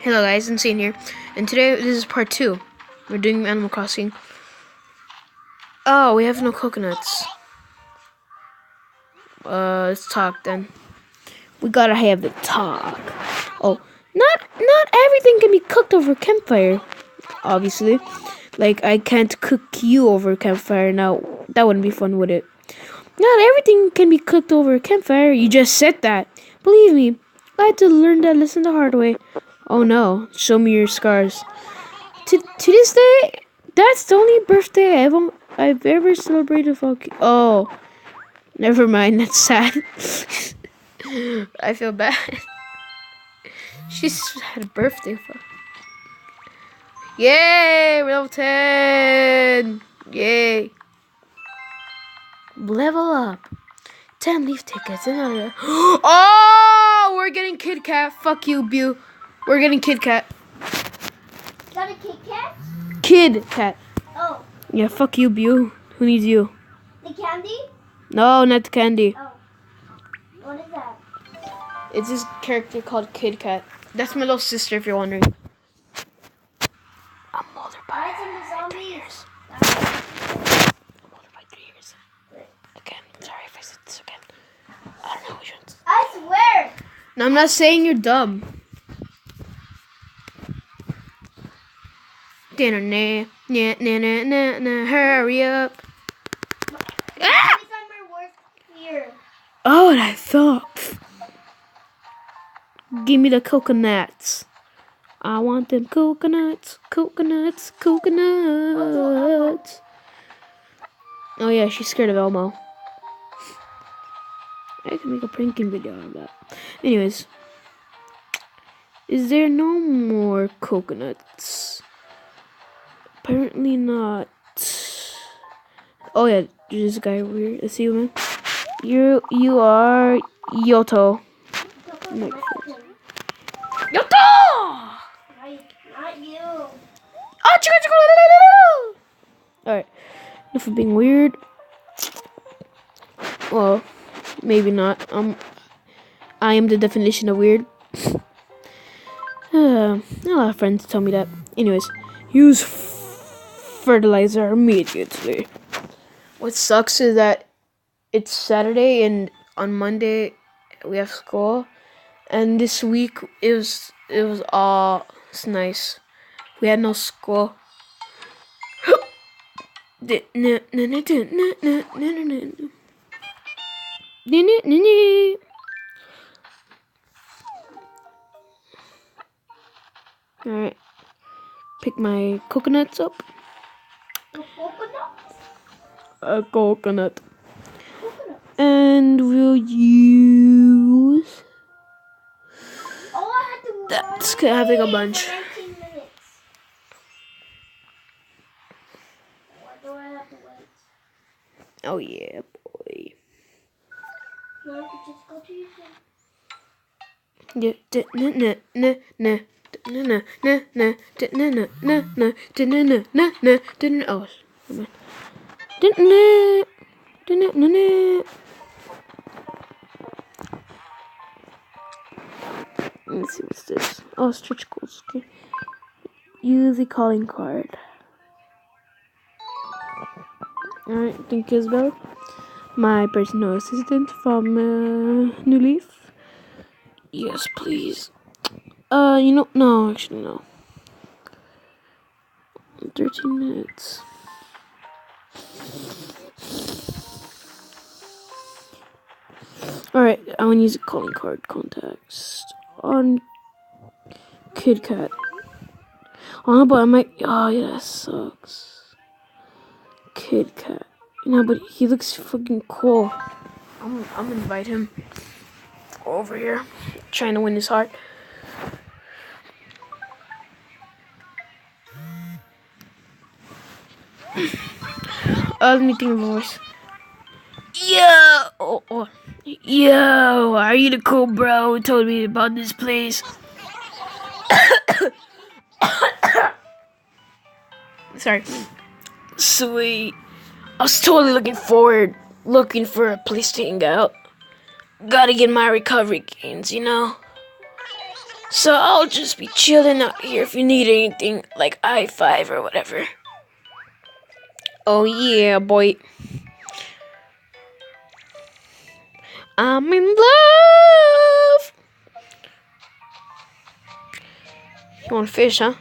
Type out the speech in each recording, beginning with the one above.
Hello guys, Insane here, and today this is part 2. We're doing Animal Crossing. Oh, we have no coconuts. Let's talk then. We gotta have the talk. Oh, not everything can be cooked over a campfire, obviously. Like, I can't cook you over a campfire now. That wouldn't be fun, would it? Not everything can be cooked over a campfire. You just said that. Believe me, I had to learn that lesson the hard way. Oh no, show me your scars. To this day, that's the only birthday I've ever celebrated. Oh, never mind. That's sad. I feel bad. She's had a birthday. Yay! We're level 10. Yay! Level up. 10 leaf tickets. Another. Oh, we're getting Kit Kat. Fuck you, Beau. We're getting Kit Kat. Is that a Kit Kat? Kid Kat. Oh. Yeah, fuck you, Beau. Who needs you? The candy? No, not the candy. Oh. What is that? It's this character called Kid Kat. That's my little sister, if you're wondering. I'm older by 3 years. I'm older by 3 years. Again, sorry if I said this again. I don't know which ones. I swear. No, I'm not saying you're dumb. Hurry up. Ah! These are my worst fear. Oh, and I thought. Give me the coconuts. I want them coconuts. Oh yeah, she's scared of Elmo. I can make a pranking video on that. Anyways. Is there no more coconuts? Apparently not. Oh yeah, there's this guy over here. Let's see you, man. You are Yoto. Yoto! Not you. Oh, alright. Enough of being weird. Well, maybe not. I am the definition of weird. A lot of friends tell me that. Anyways, use fertilizer immediately. What sucks is that it's Saturday and on Monday we have school, and this week it was it's nice. We had no school. Alright. Pick my coconuts up. The coconuts? A coconut. And we'll use... Oh, I had to That's having a bunch. for 19 minutes. Why do I have to wait? Oh yeah, boy. No, I could just go to you. Let's see what's this. Oh, stretch goals. Okay. Use the calling card. Alright, thank you, Isabel. My personal assistant from New Leaf. Yes, please. No, actually, no. 13 minutes. Alright, I want to use a calling card contacts on Kid Kat. Oh, but I might. Oh, yeah, that sucks. Kid Kat. No, but he looks fucking cool. I'm gonna invite him over here, trying to win his heart. Let me think of a voice. Yo, are you the cool bro who told me about this place? Sorry. Sweet. I was totally looking for a place to hang out. Gotta get my recovery gains, you know? So I'll just be chilling out here if you need anything, like I-5 or whatever. Oh yeah, boy. I'm in love. You want fish, huh?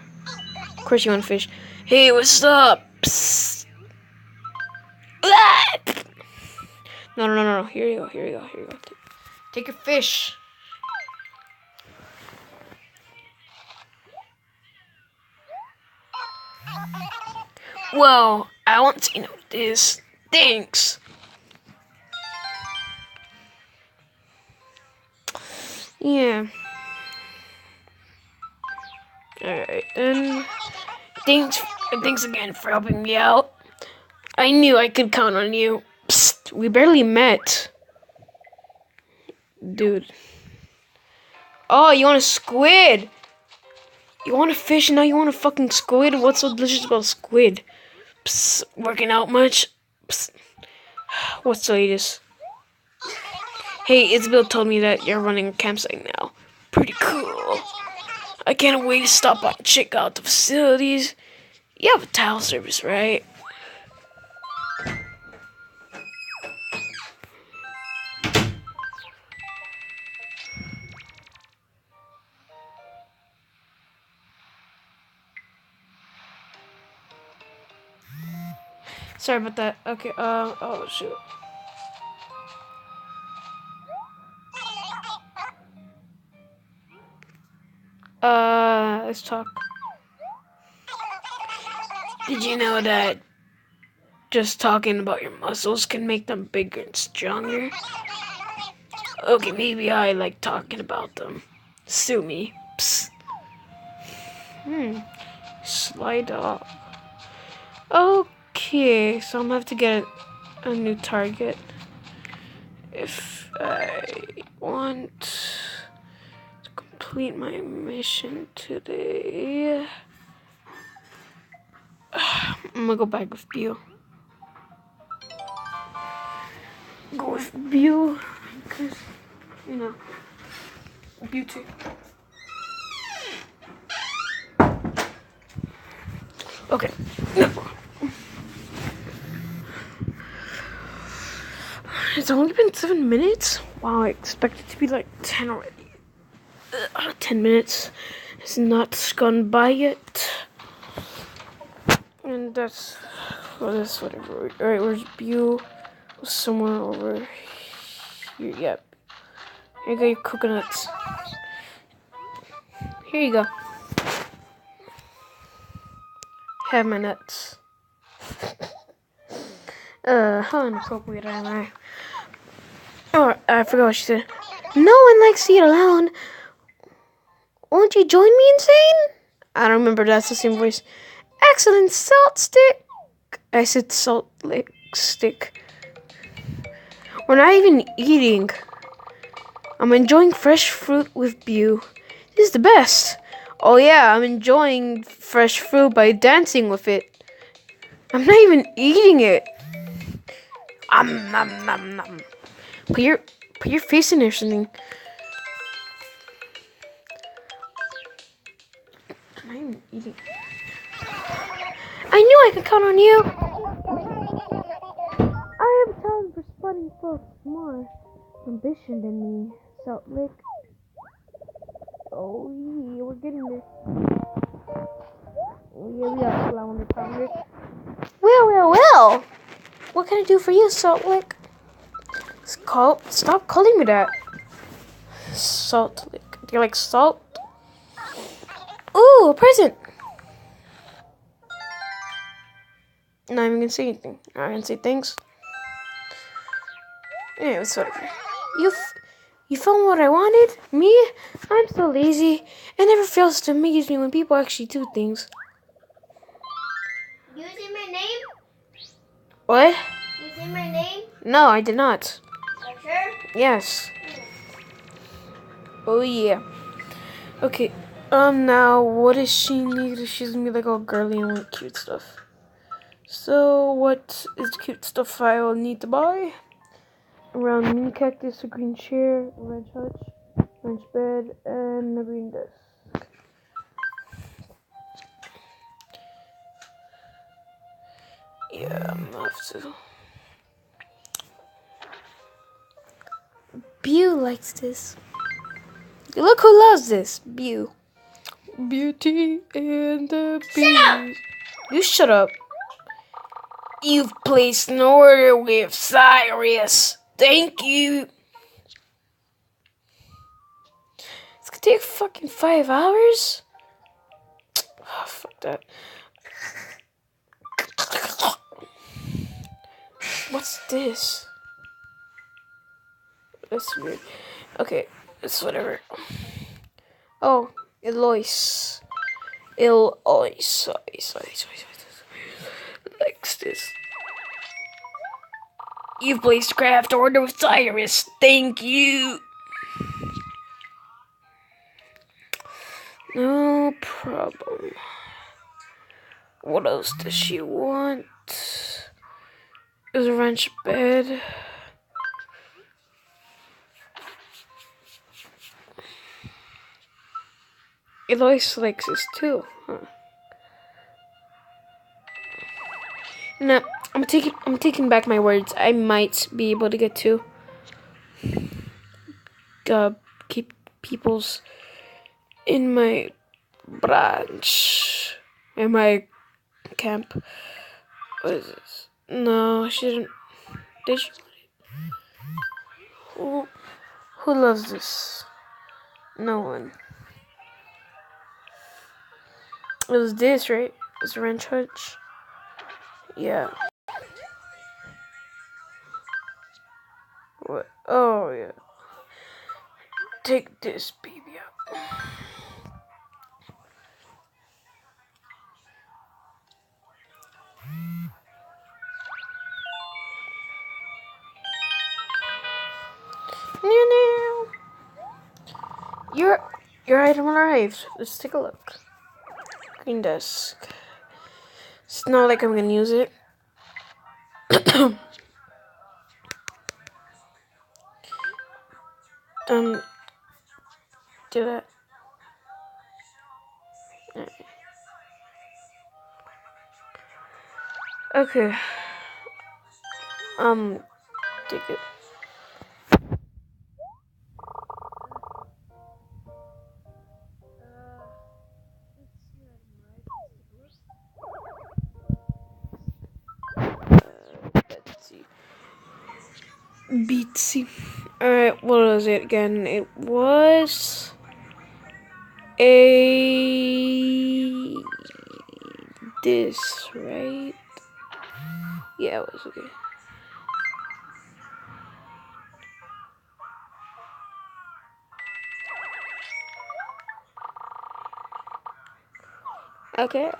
Of course you want fish. Hey, what's up? Psst. No. Here you go. Take your fish. Whoa, I want to know this. Thanks. Yeah. Alright, then. Thanks again for helping me out. I knew I could count on you. Psst, we barely met. Dude. Oh, you want a squid? You want a fish and now you want a fucking squid? What's so delicious about squid? Psst, working out much? Psst. What's the latest? Hey, Isabel told me that you're running a campsite now. Pretty cool. I can't wait to stop by and check out the facilities. You have a towel service, right? Sorry about that. Okay, oh shoot. Let's talk. Did you know that just talking about your muscles can make them bigger and stronger? Okay, maybe I like talking about them. Sue me. Psst. Slide off. Okay, so I'm gonna have to get a new target if I want to complete my mission today. I'm gonna go back with Beau. Go with Beau, because, you know, BeauTY. Okay. It's only been 7 minutes? Wow, I expect it to be like 10 already. 10 minutes. It's not gone by yet. And that's whatever. Alright, where's Beau? Somewhere over here. Yep. Here you go, your coconuts. Here you go. Have my nuts. How inappropriate am I? Oh, I forgot what she said. No one likes to eat alone. Won't you join me, Insane? I don't remember, that's the same voice. Excellent salt stick. I said salt lick stick. We're not even eating. I'm enjoying fresh fruit with Beau. This is the best. Oh yeah, I'm enjoying fresh fruit by dancing with it. I'm not even eating it. Nom. Put your face in there or something. I'm not even eating. I knew I could count on you. I have talent for spotting folks more ambition than me. Salt Lick. Oh yeah, we're getting there. Oh yeah, we got flounder pounder. Well. What can I do for you, Salt Lick? Stop calling me that. Salt Lick. Do you like salt? Ooh, a present. Not even gonna say anything. I'm gonna say thanks. Yeah, it's whatever. You found what I wanted? Me? I'm so lazy. It never fails to amaze me when people actually do things. You say my name? What? You say my name? No, I did not. Are you sure? Yes. Oh yeah. Okay. Now what does she need? She's gonna be like all girly and like cute stuff. So what is the cute stuff I will need to buy? Around mini cactus, a green chair, a red hutch, French bed, and a green desk. Yeah, I'm gonna have to. Beau likes this. Look who loves this. Beau. BeauTY and the Bees. You shut up. You've placed an order with Cyrus. Thank you. It's gonna take fucking 5 hours? Oh, fuck that. What's this? That's weird. Okay, it's whatever. Oh, Eloise. Eloise. Likes this. You've placed craft order with Cyrus. Thank you. No problem. What else does she want? There's a wrench bed. Eloise likes this too. Huh. No, I'm taking back my words. I might be able to get two. Keep people's in my branch. In my camp. What is this? No, she didn't. Did she? Who loves this? No one. It was this, right? It was a wrench hutch. Yeah. What? Oh, yeah. Take this baby out. Your item arrived. Let's take a look. Green desk. It's not like I'm gonna use it. Do that. Okay. Take it. Let's see. BeauTY. Alright, what was it again? It was this, right? Yeah, it was okay. Okay.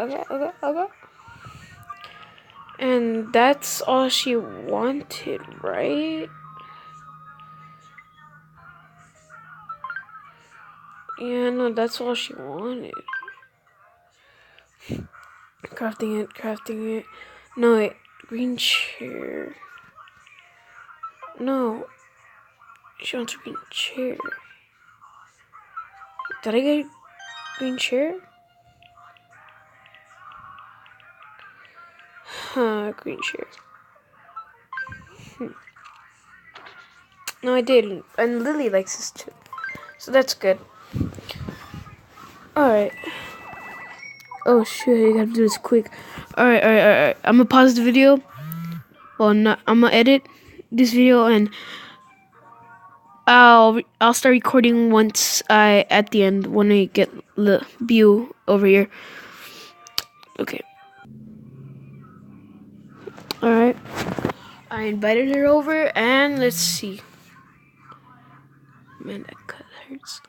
And that's all she wanted, right? Yeah, no, that's all she wanted. Crafting it. No, wait. Green chair. No. She wants a green chair. Did I get a green chair? Green chair. No, I didn't. And Lily likes this too. So that's good. Alright. Oh shit, I gotta do this quick. Alright. I'm gonna pause the video. Well, not. I'm gonna edit this video and I'll start recording once at the end when I get the Beau over here. Okay. Alright. I invited her over and let's see. Man, that cut hurts.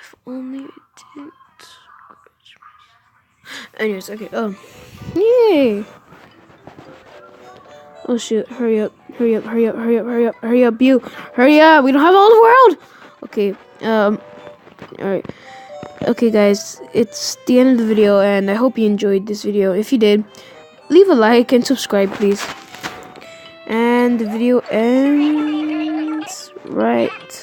If only it didn't. Anyways, okay. Oh. Yay! Oh shoot, hurry up, Beau, hurry up, we don't have all the world! Okay, alright. Okay guys, it's the end of the video and I hope you enjoyed this video. If you did, leave a like and subscribe please. And the video ends right